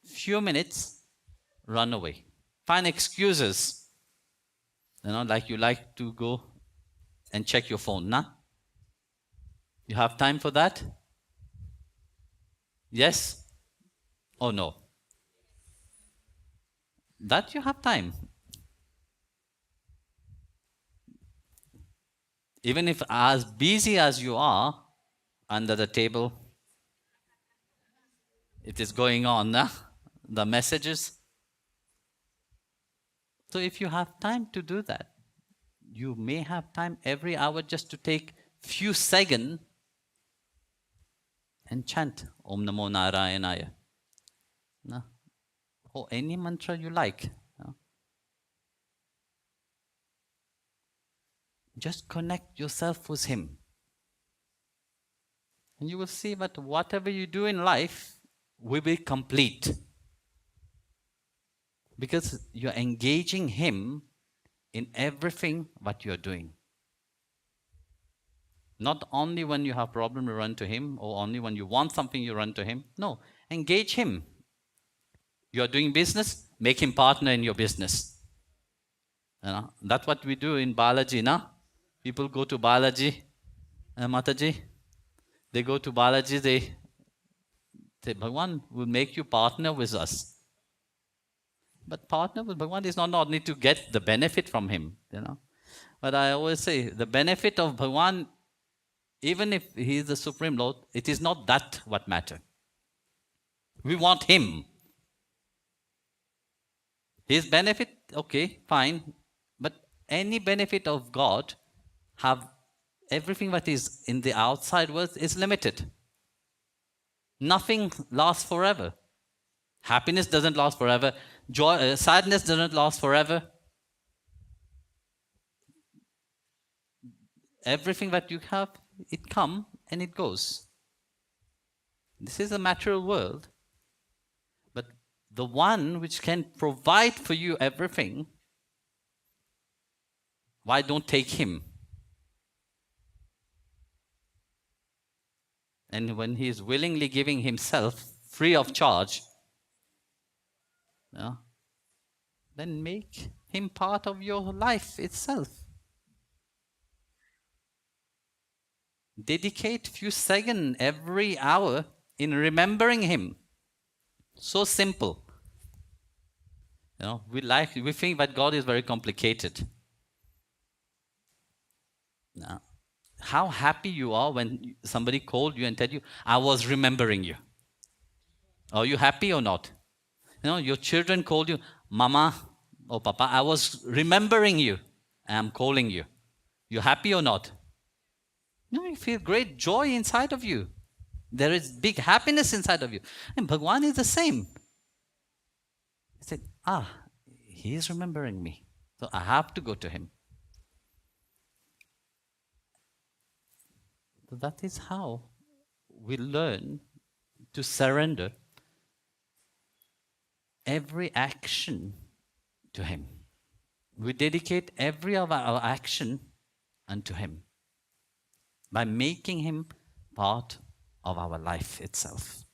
few minutes, run away. Find excuses. Like you like to go and check your phone, nah? You have time for that? Yes or no? That you have time. Even if as busy as you are, under the table, it is going on, nah? The messages. So if you have time to do that, you may have time every hour just to take few seconds and chant Om Namo Narayanaya. No? Or any mantra you like. No? Just connect yourself with Him. And you will see that whatever you do in life will be complete. Because you're engaging Him in everything that you're doing. Not only when you have problem you run to Him, or only when you want something you run to Him. No, engage Him. You're doing business, make Him partner in your business. That's what we do in Balaji, na? People go to Balaji, Mataji, they go to Balaji, they say, Bhagwan will make you partner with us. But partner with Bhagwan is not only to get the benefit from Him, But I always say, the benefit of Bhagwan, even if He is the Supreme Lord, it is not that what matters. We want Him. His benefit, okay, fine. But any benefit of God, have everything that is in the outside world is limited. Nothing lasts forever. Happiness doesn't last forever. Joy, sadness doesn't last forever. Everything that you have, it comes and it goes. This is a material world. But the one which can provide for you everything, why don't take Him? And when He is willingly giving Himself free of charge, then make Him part of your life itself. Dedicate few seconds every hour in remembering Him. So simple. We think that God is very complicated. No. How happy you are when somebody called you and told you, I was remembering you. Are you happy or not? Your children called you, Mama or Papa, I was remembering you. I am calling you. You happy or not? You feel great joy inside of you. There is big happiness inside of you. And Bhagwan is the same. He said, He is remembering me. So I have to go to Him. So that is how we learn to surrender every action to Him. We dedicate every of our action unto Him by making Him part of our life itself.